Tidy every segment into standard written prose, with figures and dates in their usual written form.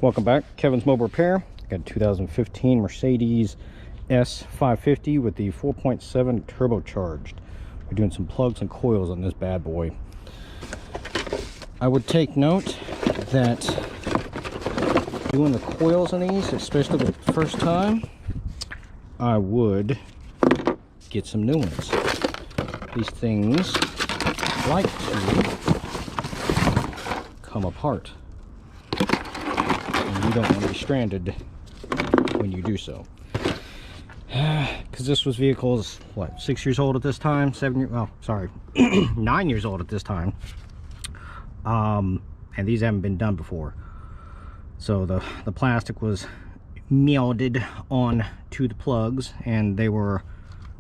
Welcome back. Kevin's Mobile Repair. Got a 2015 Mercedes S550 with the 4.7 turbocharged. We're doing some plugs and coils on this bad boy. I would take note that doing the coils on these, especially the first time, I would get some new ones. These things like to come apart. You don't want to be stranded when you do so, because this was vehicles, what, 6 years old at this time, 9 years old at this time, and these haven't been done before. So the plastic was melded on to the plugs, and they were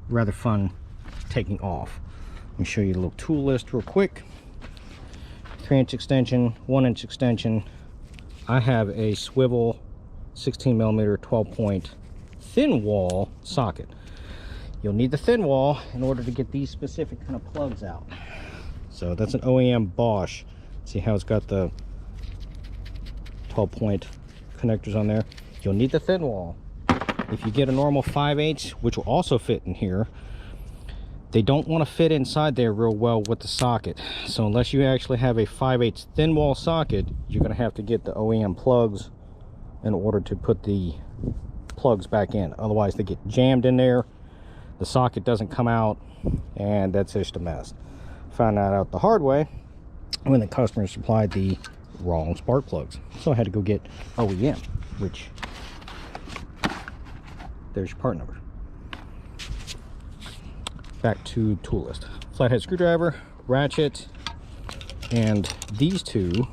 rather fun taking off. Let me show you a little tool list real quick. 3-inch extension, 1-inch extension. I have a Swivel 16mm 12-point thin wall socket. You'll need the thin wall in order to get these specific kind of plugs out. So that's an OEM Bosch. See how it's got the 12-point connectors on there? You'll need the thin wall. If you get a normal 5/8, which will also fit in here, they don't want to fit inside there real well with the socket. So unless you actually have a 5/8 thin wall socket, you're going to have to get the OEM plugs in order to put the plugs back in. Otherwise they get jammed in there, the socket doesn't come out, and that's just a mess. Found that out the hard way when the customer supplied the wrong spark plugs. So I had to go get OEM, which, there's your part number. Back to tool list. Flathead screwdriver, ratchet, and these two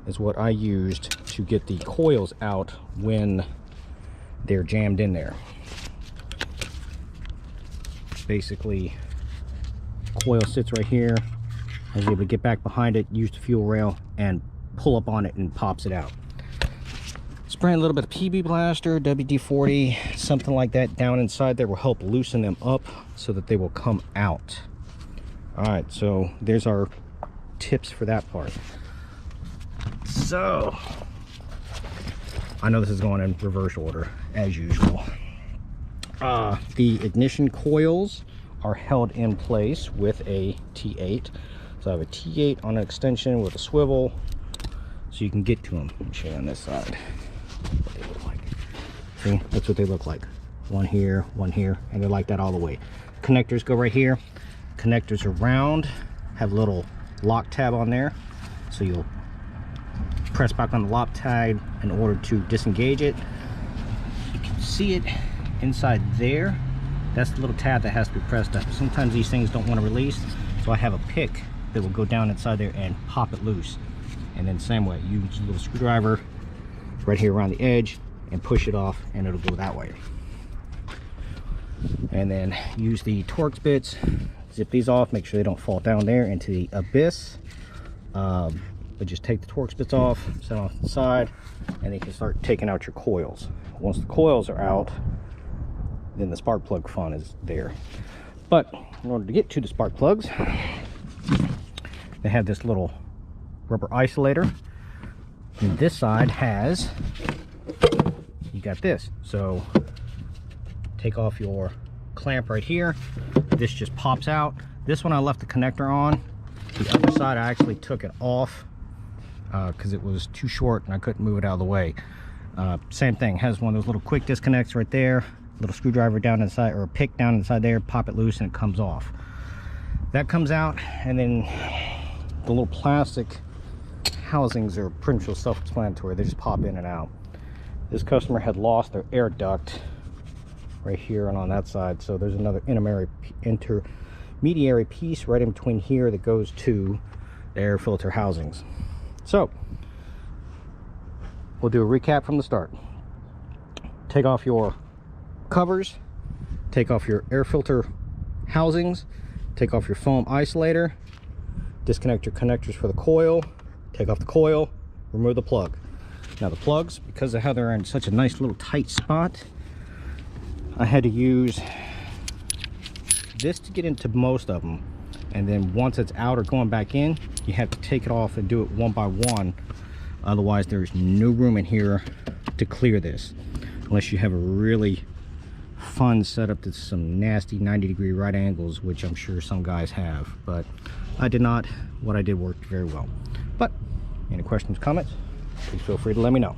is what I used to get the coils out when they're jammed in there. Basically, coil sits right here. I was able to get back behind it, use the fuel rail, and pull up on it, and pops it out. Spraying a little bit of PB Blaster, WD-40, something like that down inside there will help loosen them up so that they will come out. All right, so there's our tips for that part. So I know this is going in reverse order as usual. The ignition coils are held in place with a T8. So I have a T8 on an extension with a swivel so you can get to them. Let me show you on this side what they look like. See, that's what they look like. One here, and they're like that all the way. Connectors go right here. Connectors are round, have a little lock tab on there, so you'll press back on the lock tab in order to disengage it. You can see it inside there. That's the little tab that has to be pressed up. Sometimes these things don't want to release, so I have a pick that will go down inside there and pop it loose. And then same way, use a little screwdriver right here around the edge and push it off, and it'll go that way. And then use the Torx bits, zip these off, make sure they don't fall down there into the abyss. But just take the Torx bits off, set them off to the side, and you can start taking out your coils. Once the coils are out, then the spark plug fun is there. But in order to get to the spark plugs, they have this little rubber isolator, and this side has, you got this. So take off your clamp right here. This just pops out. This one I left the connector on. The other side I actually took it off because it was too short and I couldn't move it out of the way. Same thing, has one of those little quick disconnects right there, little screwdriver down inside, or a pick down inside there, pop it loose and it comes off. That comes out, and then the little plastic housings are pretty much self-explanatory. They just pop in and out. This customer had lost their air duct right here and on that side, so there's another intermediary piece right in between here that goes to the air filter housings. So we'll do a recap from the start. Take off your covers, take off your air filter housings, take off your foam isolator, disconnect your connectors for the coil, take off the coil, remove the plug. Now the plugs, because of how they're in such a nice little tight spot, I had to use this to get into most of them, and then once it's out or going back in, you have to take it off and do it one by one Otherwise, there's no room in here to clear this, unless you have a really fun setup that's some nasty 90-degree right angles, which I'm sure some guys have, but I did not. What I did worked very well. But any questions, comments, please feel free to let me know.